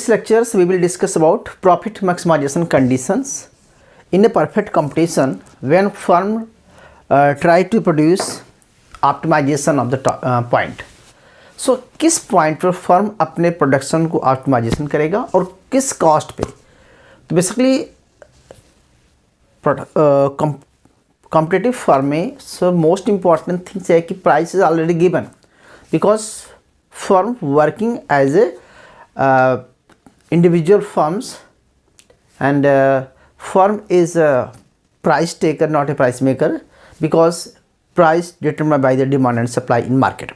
this lectures we will discuss about profit maximization conditions in a perfect competition when firm try to produce optimization of the point. So किस point पर firm अपने production को optimisation करेगा और किस cost पे. तो basically competitive firm में सो मोस्ट इम्पॉर्टेंट थिंग्स है कि price is already given because firm working as a individual firms and firm is a price taker, not a price maker, because price determined by the demand and supply in market.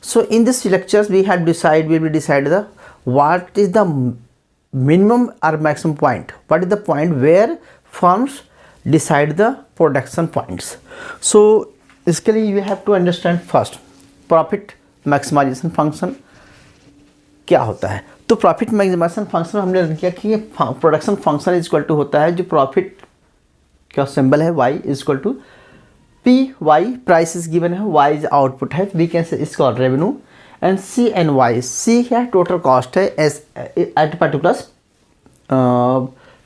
So in this lectures we will decide the what is the minimum or maximum point, what is the point where firms decide the production points. So इसके लिए you have to understand first profit maximization function क्या होता है. तो profit maximisation function हमने किया कि production function is equal to होता है जो प्रॉफिट का सिंबल है y is equal to P Y, price is given है, y इज आउटपुट है, वी कैन से इसका revenue and C and Y. C क्या है, टोटल कॉस्ट है as at particular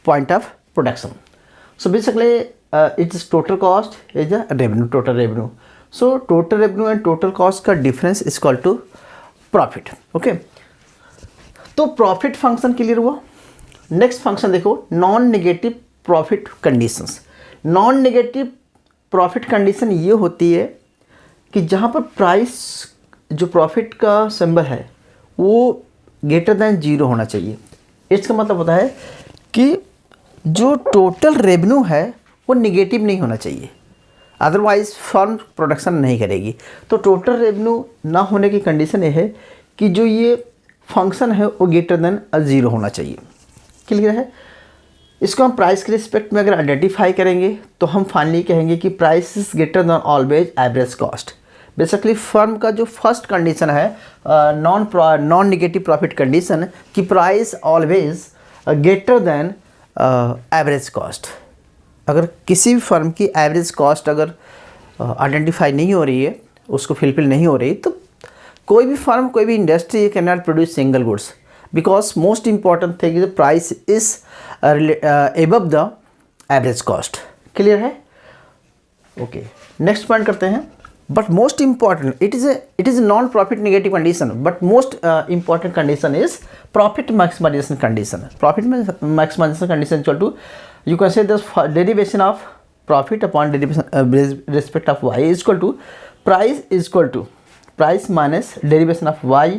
point of production. So basically it is total cost is a revenue, total revenue. So total revenue and total cost का difference is equal to profit. Okay, तो profit function clear हुआ. Next function देखो, non negative profit conditions. Non negative profit condition ये होती है कि जहाँ पर प्राइस जो प्रॉफिट का सिंबल है वो ग्रेटर दैन जीरो होना चाहिए. इसका मतलब होता है कि जो टोटल रेवेन्यू है वो नेगेटिव नहीं होना चाहिए, अदरवाइज फर्म प्रोडक्शन नहीं करेगी. तो टोटल रेवेन्यू ना होने की कंडीशन ये है कि जो ये फंक्शन है वो ग्रेटर देन ज़ीरो होना चाहिए. क्लियर है. इसको हम प्राइस के रिस्पेक्ट में अगर आइडेंटिफाई करेंगे तो हम फाइनली कहेंगे कि price is greater then always average cost. Basically firm का जो फर्स्ट कंडीशन है नॉन नेगेटिव प्रॉफिट कंडीशन कि price always greater than average cost. अगर किसी भी फर्म की एवरेज कॉस्ट अगर आइडेंटिफाई नहीं हो रही है, उसको फिलफिल नहीं हो रही, तो कोई भी फर्म, कोई भी industry can not produce single goods because most important thing is the price is above the average cost. Clear है. ओके, नेक्स्ट पॉइंट करते हैं. But most important it is non profit negative condition, but most important condition is profit maximisation condition. Profit maximisation condition equal to you can say the derivation of profit upon derivation respect of Y is equal to price is equal to price minus derivation of Y,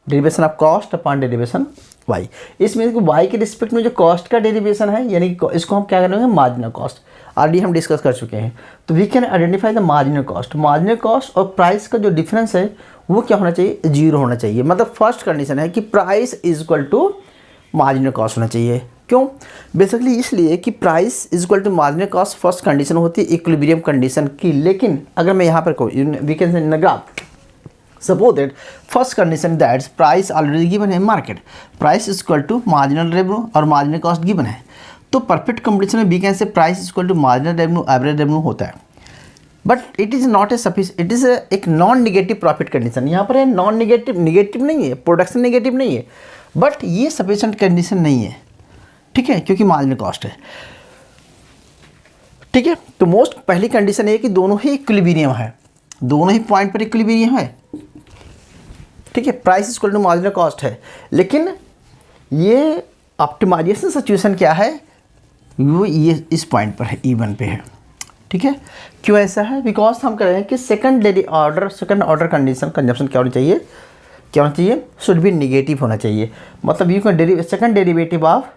derivation of cost upon derivation Y. इसमें Y के respect में जो cost का derivation है यानी कि इसको हम क्या करेंगे, मार्जिनल कॉस्ट. ऑलरेडी हम डिस्कस कर चुके हैं. तो we can identify the marginal cost. Marginal cost और प्राइस का जो डिफरेंस है वो क्या होना चाहिए, जीरो होना चाहिए. मतलब फर्स्ट कंडीशन है कि price is equal to marginal cost होना चाहिए. क्यों? बेसिकली इसलिए कि price is equal to marginal cost first condition होती है इक्विलिब्रियम कंडीशन की. लेकिन अगर मैं यहाँ पर we can say in the graph suppose that first condition that price already given है market, price is equal to marginal revenue और marginal cost given है. तो परफेक्ट कंपटीशन में we can say price is equal to marginal revenue average revenue होता है. But it is not a sufficient, it is एक non negative profit condition. यहाँ पर है नॉन निगेटिव, निगेटिव नहीं है, प्रोडक्शन निगेटिव नहीं है, बट ये सफिशिएंट कंडीशन नहीं है. ठीक है, क्योंकि मार्जिनल कॉस्ट है. ठीक है. तो मोस्ट पहली कंडीशन है कि दोनों ही इक्विलिब्रियम है, दोनों ही पॉइंट पर इक्विलिब्रियम है. ठीक है, price is equal to marginal cost है. लेकिन ये ऑप्टिमाइजेशन सिचुएशन क्या है, वो ये इस पॉइंट पर है, E1 पे है. ठीक है. क्यों ऐसा है? बिकॉज हम कह रहे हैं कि सेकंड ऑर्डर कंडीशन कंजम्पशन क्या होनी चाहिए, क्या होना चाहिए, शुड बी निगेटिव होना चाहिए. मतलब you can second derivative of,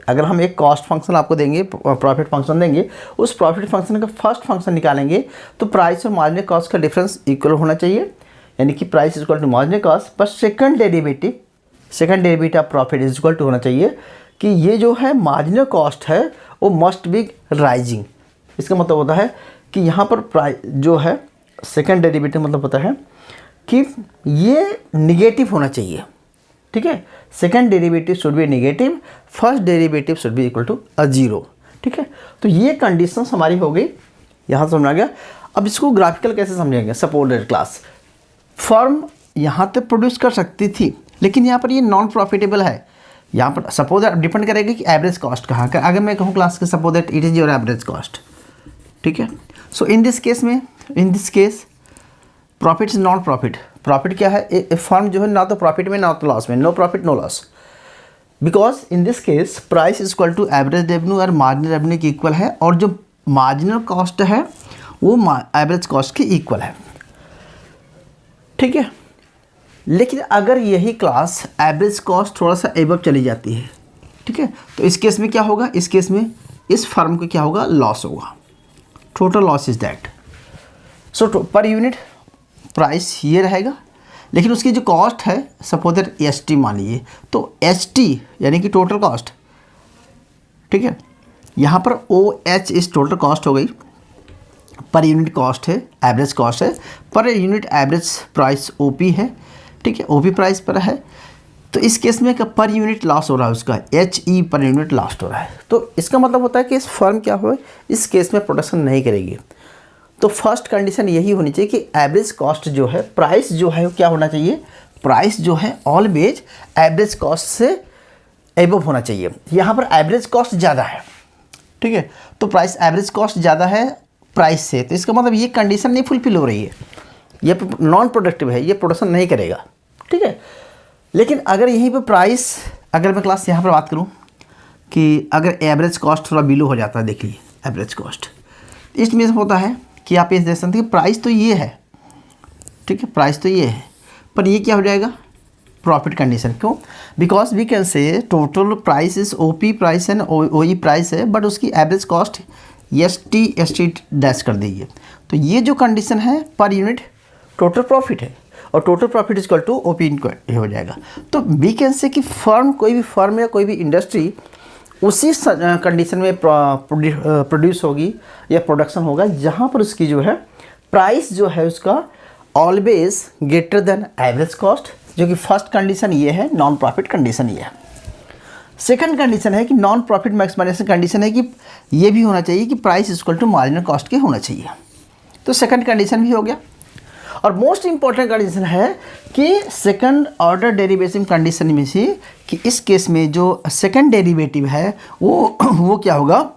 अगर हम एक कॉस्ट फंक्शन आपको देंगे, प्रॉफिट फंक्शन देंगे, उस प्रॉफिट फंक्शन का फर्स्ट फंक्शन निकालेंगे तो प्राइस और मार्जिनल कॉस्ट का डिफरेंस इक्वल होना चाहिए, यानी कि price is equal to marginal cost. पर second derivative of profit is equal to होना चाहिए कि ये जो है मार्जिनल कॉस्ट है वो मस्ट बी राइजिंग. इसका मतलब होता है कि यहाँ पर प्राइस जो है सेकंड डेरिवेटिव मतलब होता है कि ये निगेटिव होना चाहिए. ठीक है, second derivative should be negative, first derivative should be equal to zero. ठीक है. तो ये कंडीशंस हमारी हो गई, यहाँ समझ आ गया. अब इसको ग्राफिकल कैसे समझेंगे. सपोर्टेड क्लास फर्म यहाँ तक प्रोड्यूस कर सकती थी लेकिन यहाँ पर ये नॉन प्रॉफिटेबल है। यहाँ पर सपोज डिपेंड करेगा कि एवरेज कॉस्ट कहाँ का। अगर मैं कहूँ क्लास के suppose that it is your average cost, ठीक है। So in this case profit is not profit. Profit क्या है, ए फर्म जो है ना तो प्रॉफिट में ना तो लॉस में, no profit no loss, because in this case price is equal to average revenue और मार्जिनल रेवेन्यू के इक्वल है, और जो मार्जिनल कॉस्ट है वो एवरेज कॉस्ट के इक्वल है, ठीक है। लेकिन अगर यही क्लास एवरेज कॉस्ट थोड़ा सा एबव चली जाती है, ठीक है, तो इस केस में क्या होगा, इस केस में इस फर्म को क्या होगा, लॉस होगा। Total loss is that. So per unit price ये रहेगा, लेकिन उसकी जो कॉस्ट है सपोज दैट एसटी मान लीजिए, तो एसटी यानी कि टोटल कॉस्ट, ठीक है। यहाँ पर ओ एच इस टोटल कॉस्ट हो गई, पर यूनिट कॉस्ट है, एवरेज कॉस्ट है, per unit average price OP है, ठीक है, ओपी प्राइस पर है। तो इस केस में पर यूनिट लॉस हो रहा है उसका, H E per unit loss हो रहा है। तो इसका मतलब होता है कि इस फर्म क्या हो, इस केस में प्रोडक्शन नहीं करेगी। तो फर्स्ट कंडीशन यही होनी चाहिए कि एवरेज कॉस्ट जो है, प्राइस जो है क्या होना चाहिए, प्राइस जो है ऑलवेज एवरेज कॉस्ट से एबव होना चाहिए। यहाँ पर एवरेज कॉस्ट ज़्यादा है, ठीक है, तो प्राइस एवरेज कॉस्ट ज़्यादा है प्राइस से, तो इसका मतलब ये कंडीशन नहीं फुलफिल हो रही है, ये नॉन प्रोडक्टिव है, ये प्रोडक्शन नहीं करेगा, ठीक है। लेकिन अगर यहीं पर प्राइस, अगर मैं क्लास यहाँ पर बात करूँ कि अगर एवरेज कॉस्ट थोड़ा बिलो हो जाता है, देखिए एवरेज कॉस्ट, इसमें होता है कि आप ये देख सकते हैं कि प्राइस तो ये है, ठीक है, प्राइस तो ये है, पर ये क्या हो जाएगा, प्रॉफिट कंडीशन। क्यों, because we can say total price is OP price and OE price है, बट उसकी average cost S T dash कर दीजिए, तो ये जो कंडीशन है पर यूनिट टोटल प्रॉफिट है, और total profit is equal to OP हो जाएगा। तो वी कैन से कि फर्म, कोई भी फर्म या कोई भी इंडस्ट्री उसी कंडीशन में प्रोड्यूस होगी या प्रोडक्शन होगा जहाँ पर उसकी जो है प्राइस जो है उसका always greater than average cost, जो कि फर्स्ट कंडीशन ये है, नॉन प्रॉफिट कंडीशन ये है। सेकंड कंडीशन है कि नॉन प्रॉफिट मैक्सिमाइजेशन कंडीशन है कि ये भी होना चाहिए कि price equal to marginal cost के होना चाहिए। तो सेकंड कंडीशन भी हो गया। और मोस्ट इंपॉर्टेंट कंडीशन है कि सेकंड ऑर्डर डेरिवेटिव कंडीशन में से कि इस केस में जो सेकंड डेरिवेटिव है वो क्या होगा,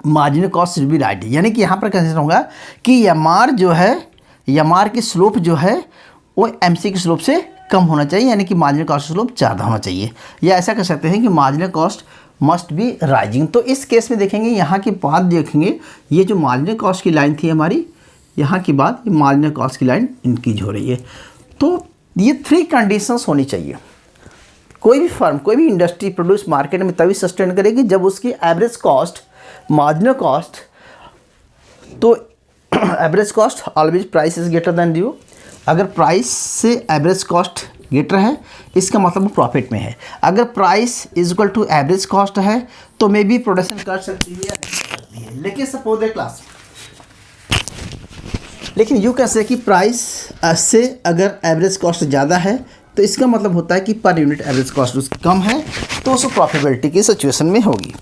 मार्जिनल कॉस्ट भी राइट, यानी कि यहाँ पर कंसीडर होगा कि एमआर जो है, एमआर की स्लोप जो है वो एमसी की स्लोप से कम होना चाहिए, यानी कि मार्जिनल कॉस्ट स्लोप ज़्यादा होना चाहिए, या ऐसा कह सकते हैं कि marginal cost must be rising. तो इस केस में देखेंगे, यहाँ की बात देखेंगे, ये जो मार्जिनल कॉस्ट की लाइन थी हमारी, यहाँ की बात मार्जिनल कॉस्ट की लाइन इंक्रीज हो रही है। तो ये थ्री कंडीशंस होनी चाहिए। कोई भी फर्म, कोई भी इंडस्ट्री प्रोड्यूस मार्केट में तभी सस्टेन करेगी जब उसकी एवरेज कॉस्ट, मार्जिनल कॉस्ट, तो average cost always price is greater than zero. अगर प्राइस से एवरेज कॉस्ट ग्रेटर है, इसका मतलब प्रॉफिट में है। अगर price is equal to average cost है तो मे बी प्रोडक्शन कर सकती है या नहीं कर सकती है। लेकिन सपोज दैट क्लास, लेकिन यू कैसे कि प्राइस से अगर एवरेज कॉस्ट ज़्यादा है तो इसका मतलब होता है कि पर यूनिट एवरेज कॉस्ट उसकी कम है, तो उसको प्रॉफिटेबिलिटी की सिचुएशन में होगी,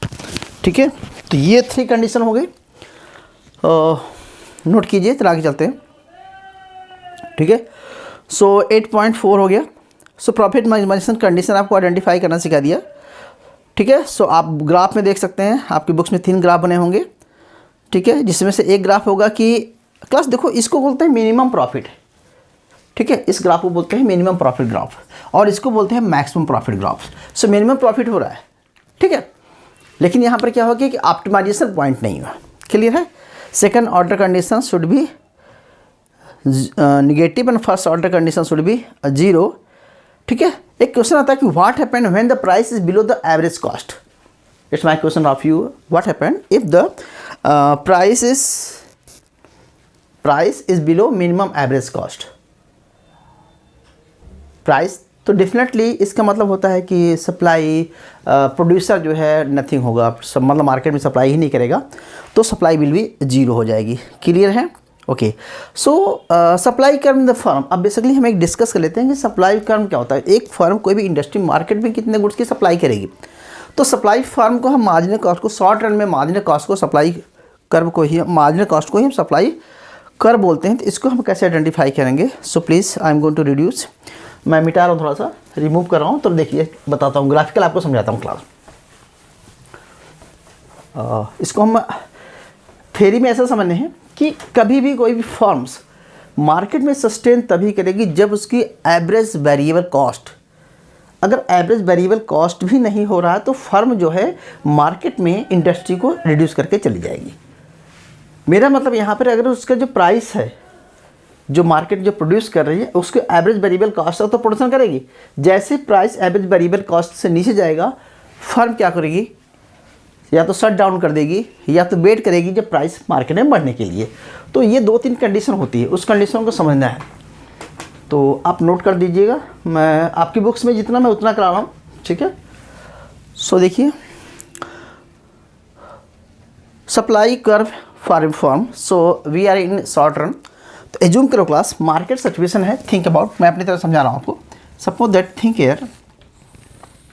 ठीक है। तो ये थ्री कंडीशन हो गई, नोट कीजिए, तो आगे चलते हैं, ठीक है। सो 8.4 हो गया। सो प्रॉफिट मैक्सिमाइजेशन कंडीशन आपको आइडेंटिफाई करना सिखा दिया, ठीक है। सो आप ग्राफ में देख सकते हैं, आपकी बुक्स में 3 ग्राफ बने होंगे, ठीक है, जिसमें से एक ग्राफ होगा कि क्लास देखो, इसको बोलते हैं मिनिमम प्रॉफिट, ठीक है, इस ग्राफ को बोलते हैं मिनिमम प्रॉफिट ग्राफ, और इसको बोलते हैं maximum profit graph. So minimum profit हो रहा है, ठीक है, लेकिन यहाँ पर क्या होगा कि ऑप्टिमाइजेशन पॉइंट नहीं हुआ, क्लियर है। Second order condition should be negative and first order condition should be zero, ठीक है। एक क्वेश्चन आता है कि what happened when the price is below the average cost. It's my question of you, what happened if the price is below minimum average cost. Price तो definitely इसका मतलब होता है कि सप्लाई, प्रोड्यूसर जो है नथिंग होगा, मतलब मार्केट में सप्लाई ही नहीं करेगा, तो सप्लाई बिल भी जीरो हो जाएगी, क्लियर है, okay. So supply curve the firm, अब बेसिकली हम एक डिस्कस कर लेते हैं कि सप्लाई कर्व क्या होता है। एक फर्म, कोई भी इंडस्ट्री मार्केट में कितने गुड्स की सप्लाई करेगी, तो सप्लाई फर्म को हम मार्जिनल कॉस्ट को, शॉर्ट रन में मार्जिनल कॉस्ट को, सप्लाई कर्व को ही, मार्जिनल कॉस्ट को ही हम सप्लाई कर्व बोलते हैं। तो इसको हम कैसे आइडेंटिफाई करेंगे। So please I am going to reduce मैं मिटा रहा हूँ, थोड़ा सा रिमूव कर रहा हूँ, तो देखिए बताता हूँ, ग्राफिकल आपको समझाता हूँ क्लास। इसको हम थ्योरी में ऐसा समझने हैं कि कभी भी कोई भी फर्म्स मार्केट में सस्टेन तभी करेगी जब उसकी एवरेज वेरिएबल कॉस्ट, अगर एवरेज वेरिएबल कॉस्ट भी नहीं हो रहा है तो फर्म जो है मार्केट में इंडस्ट्री को रिड्यूस करके चली जाएगी। मेरा मतलब यहाँ पर अगर उसका जो प्राइस है, जो मार्केट जो प्रोड्यूस कर रही है उसके एवरेज वेरिएबल कॉस्ट तक तो प्रोडक्शन करेगी, जैसे प्राइस एवरेज वेरिएबल कॉस्ट से नीचे जाएगा फर्म क्या करेगी, या तो शट डाउन कर देगी या तो वेट करेगी जब प्राइस मार्केट में बढ़ने के लिए। तो ये 2-3 कंडीशन होती है, उस कंडीशन को समझना है, तो आप नोट कर दीजिएगा। मैं आपकी बुक्स में जितना मैं उतना करा रहा हूँ, ठीक है। सो देखिए, supply curve for form, so we are in short run. तो एज्यूम करो क्लास मार्केट सिचुएशन है, थिंक अबाउट, मैं अपनी तरह समझा रहा हूँ आपको। Suppose that think here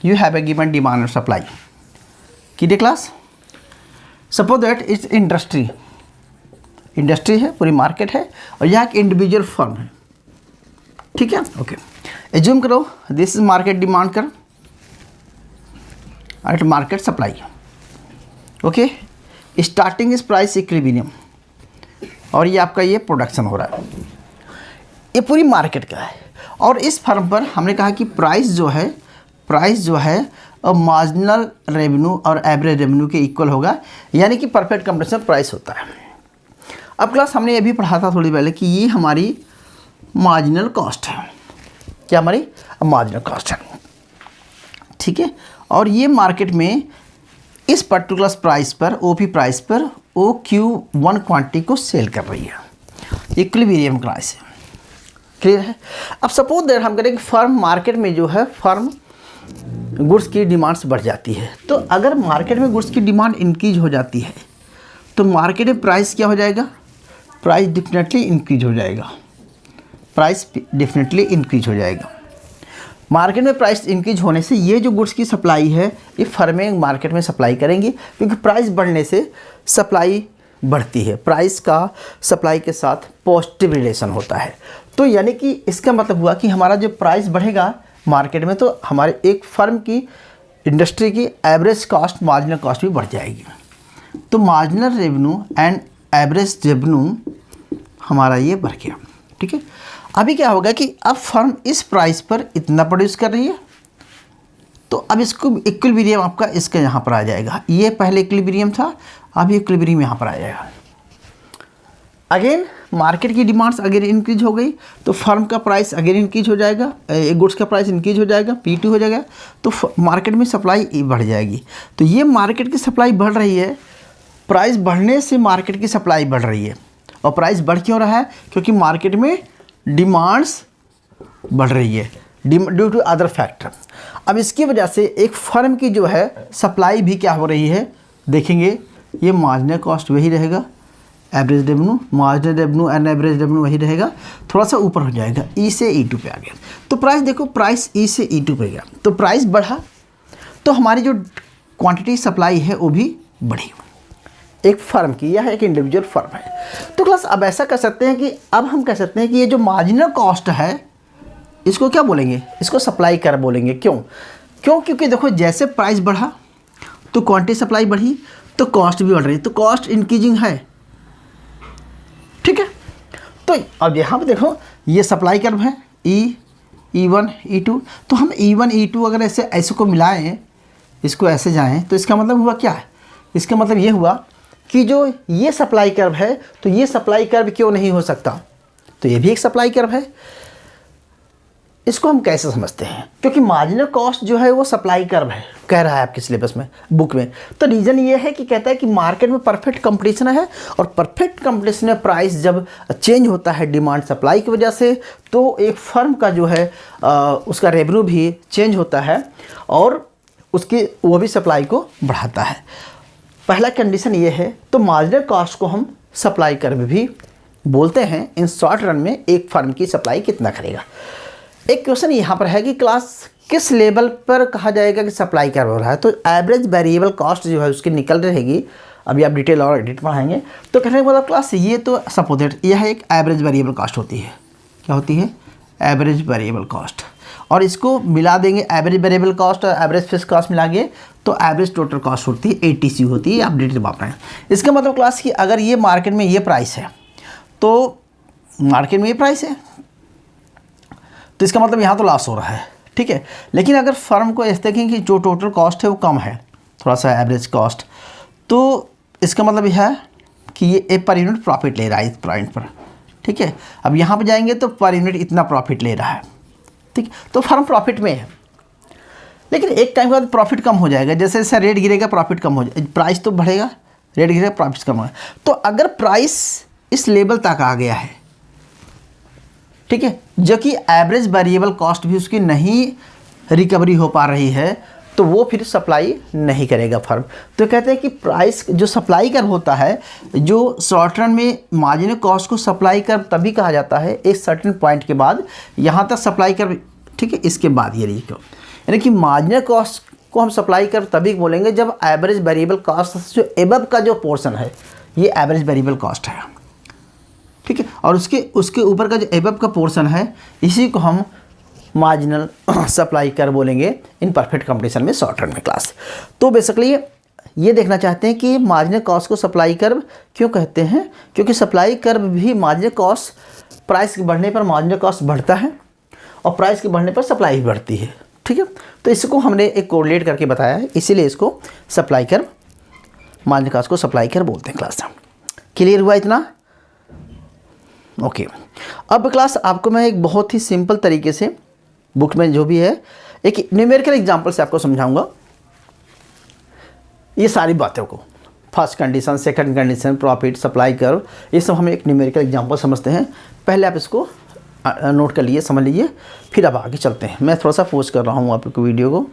you have a given demand और सप्लाई की class. Suppose that it's industry है, पूरी मार्केट है, और यहाँ एक इंडिविजुअल फर्म है, ठीक है। ओके, एज्यूम करो दिस इज मार्केट डिमांड कर eight market supply. Okay, starting is price equilibrium, और ये आपका ये प्रोडक्शन हो रहा है, ये पूरी मार्केट का है। और इस फर्म पर हमने कहा कि प्राइस जो है और मार्जिनल रेवेन्यू और एवरेज रेवेन्यू के इक्वल होगा, यानी कि परफेक्ट कंपटीशन प्राइस होता है। अब क्लास हमने ये भी पढ़ा था थोड़ी पहले कि ये हमारी मार्जिनल कॉस्ट है, क्या हमारी मार्जिनल कॉस्ट है, ठीक है। और ये मार्केट में इस पर्टिकुलर प्राइस पर, ओपी प्राइस पर OQ1 क्वांटिटी को सेल कर रही है, इक्विलिब्रियम प्राइस है, क्लियर है। अब सपोज दैट हम करें कि फर्म मार्केट में जो है फर्म गुड्स की डिमांड्स बढ़ जाती है, तो अगर मार्केट में गुड्स की डिमांड इंक्रीज हो जाती है तो मार्केट में प्राइस क्या हो जाएगा, प्राइस डेफिनेटली इंक्रीज हो जाएगा, प्राइस डेफिनेटली इंक्रीज हो जाएगा। मार्केट में प्राइस इंक्रीज होने से ये जो गुड्स की सप्लाई है ये फर्में मार्केट में सप्लाई करेंगी, क्योंकि प्राइस बढ़ने से सप्लाई बढ़ती है, प्राइस का सप्लाई के साथ पॉजिटिव रिलेशन होता है। तो यानी कि इसका मतलब हुआ कि हमारा जो प्राइस बढ़ेगा मार्केट में, तो हमारे एक फर्म की, इंडस्ट्री की एवरेज कॉस्ट, मार्जिनल कॉस्ट भी बढ़ जाएगी। तो marginal revenue and average revenue हमारा ये बढ़ गया, ठीक है। अभी क्या होगा कि अब फर्म इस प्राइस पर इतना प्रोड्यूस कर रही है, तो अब इसको इक्विलिब्रियम आपका इसका यहाँ पर आ जाएगा, ये पहले इक्विलिब्रियम था, अब इक्विलिब्रियम यहाँ पर आ जाएगा। अगेन मार्केट की डिमांड्स अगेन इंक्रीज हो गई तो फर्म का प्राइस अगेन इंक्रीज हो जाएगा, गुड्स का प्राइस इंक्रीज हो जाएगा, P2 हो जाएगा, तो मार्केट में सप्लाई बढ़ जाएगी। तो ये मार्केट की सप्लाई बढ़ रही है, प्राइस बढ़ने से मार्केट की सप्लाई बढ़ रही है। और प्राइस बढ़ क्यों रहा है, क्योंकि मार्केट में डिमांड्स बढ़ रही है ड्यू टू अदर फैक्टर। अब इसकी वजह से एक फर्म की जो है सप्लाई भी क्या हो रही है, देखेंगे ये मार्जिनल कॉस्ट वही रहेगा, average revenue, marginal revenue and average revenue वही रहेगा, थोड़ा सा ऊपर हो जाएगा, E से E2 पे आ गया। तो प्राइस देखो, प्राइस E से E2 पे गया, तो प्राइस बढ़ा तो हमारी जो क्वांटिटी सप्लाई है वो भी बढ़ी, एक फर्म की, यह एक इंडिविजुअल फर्म है। तो क्लास अब ऐसा कर सकते हैं कि अब हम कह सकते हैं कि ये जो मार्जिनल कॉस्ट है इसको क्या बोलेंगे, इसको सप्लाई कर बोलेंगे। क्यों? क्योंकि देखो जैसे प्राइस बढ़ा तो क्वांटिटी सप्लाई बढ़ी तो कॉस्ट भी बढ़ रही है, तो कॉस्ट इंक्रीजिंग है, ठीक है। तो अब यहाँ पे देखो ये सप्लाई कर्व है E1 E2, तो हम E1 E2 अगर ऐसे को मिलाएं, इसको ऐसे जाएं, तो इसका मतलब हुआ क्या है, इसका मतलब ये हुआ कि जो ये सप्लाई कर्व है तो ये सप्लाई कर्व क्यों नहीं हो सकता, तो ये भी एक सप्लाई कर्व है। इसको हम कैसे समझते हैं, क्योंकि मार्जिनल कॉस्ट जो है वो सप्लाई कर्व है, कह रहा है आपके सिलेबस में, बुक में। तो रीज़न ये है कि कहता है कि मार्केट में परफेक्ट कंपटीशन है, और परफेक्ट कंपटीशन में प्राइस जब चेंज होता है डिमांड सप्लाई की वजह से, तो एक फर्म का जो है उसका रेवेन्यू भी चेंज होता है और उसकी वो भी सप्लाई को बढ़ाता है। पहला कंडीशन ये है। तो मार्जिनल कॉस्ट को हम सप्लाई कर्व भी बोलते हैं। इन शॉर्ट रन में एक फर्म की सप्लाई कितना करेगा। एक क्वेश्चन यहाँ पर है कि क्लास किस लेवल पर कहा जाएगा कि सप्लाई कर्व हो रहा है, तो एवरेज वेरिएबल कॉस्ट जो है उसकी निकल रहेगी। अभी आप डिटेल और एडिट पढ़ाएंगे। तो कहने का मतलब क्लास ये तो सपोज दैट यह एक एवरेज वेरिएबल कॉस्ट होती है। क्या होती है? Average variable cost. और इसको मिला देंगे एवरेज वेरिएबल कॉस्ट और एवरेज फिक्स कॉस्ट मिलाएंगे तो एवरेज टोटल कॉस्ट होती है ATC होती है, अपडेटेड माप रहे हैं। इसका मतलब क्लास कि अगर ये मार्केट में ये प्राइस है तो मार्केट में ये प्राइस है तो इसका मतलब यहाँ तो लॉस हो रहा है, ठीक है। लेकिन अगर फर्म को ऐसे देखें कि जो टोटल कॉस्ट है वो कम है थोड़ा सा एवरेज कॉस्ट, तो इसका मतलब यह है कि ये पर यूनिट प्रॉफिट ले रहा है इस पॉइंट पर, ठीक है। अब यहाँ पे जाएंगे तो पर यूनिट इतना प्रॉफिट ले रहा है, ठीक, तो फर्म प्रॉफिट में है। लेकिन एक टाइम के बाद प्रॉफिट कम हो जाएगा, जैसे जैसे रेट गिरेगा प्रॉफिट कम हो जाएगा, प्राइस तो बढ़ेगा, रेट गिरेगा प्रॉफिट कम होगा। तो अगर प्राइस इस लेवल तक आ गया है, ठीक है, जो कि एवरेज वेरिएबल कॉस्ट भी उसकी नहीं रिकवरी हो पा रही है, तो वो फिर सप्लाई नहीं करेगा फर्म। तो कहते हैं कि प्राइस जो सप्लाई कर होता है, जो शॉर्ट रन में मार्जिनल कॉस्ट को सप्लाई कर तभी कहा जाता है एक सर्टेन पॉइंट के बाद, यहाँ तक सप्लाई कर, ठीक है, इसके बाद ये रही क्यों, यानी कि मार्जिनल कॉस्ट को हम सप्लाई कर तभी बोलेंगे जब एवरेज वेरिएबल कॉस्ट जो एबव का जो पोर्शन है ये एवरेज वेरिएबल कॉस्ट है, ठीक है, और उसके ऊपर का जो एबव का पोर्शन है इसी को हम मार्जिनल सप्लाई कर बोलेंगे इन परफेक्ट कंपटीशन में शॉर्ट रन में क्लास। तो बेसिकली ये देखना चाहते हैं कि मार्जिनल कॉस्ट को सप्लाई कर्व क्यों कहते हैं, क्योंकि सप्लाई कर्व भी मार्जिनल कॉस्ट प्राइस के बढ़ने पर मार्जिनल कॉस्ट बढ़ता है और प्राइस के बढ़ने पर सप्लाई भी बढ़ती है, ठीक है। तो इसको हमने एक कोरिलेट करके बताया है, इसीलिए इसको सप्लाई कर्व मार्जिनल कॉस्ट को सप्लाई कर्व बोलते हैं क्लास। क्लियर हुआ इतना? ओके। अब क्लास आपको मैं एक बहुत ही सिंपल तरीके से बुक में जो भी है एक न्यूमेरिकल एग्जांपल से आपको समझाऊंगा ये सारी बातों को, first condition, second condition, profit, supply curve, ये सब हम एक न्यूमेरिकल एग्जांपल समझते हैं। पहले आप इसको नोट कर लीजिए, समझ लीजिए, फिर अब आगे चलते हैं। मैं थोड़ा सा फोर्स कर रहा हूँ आपको वीडियो को।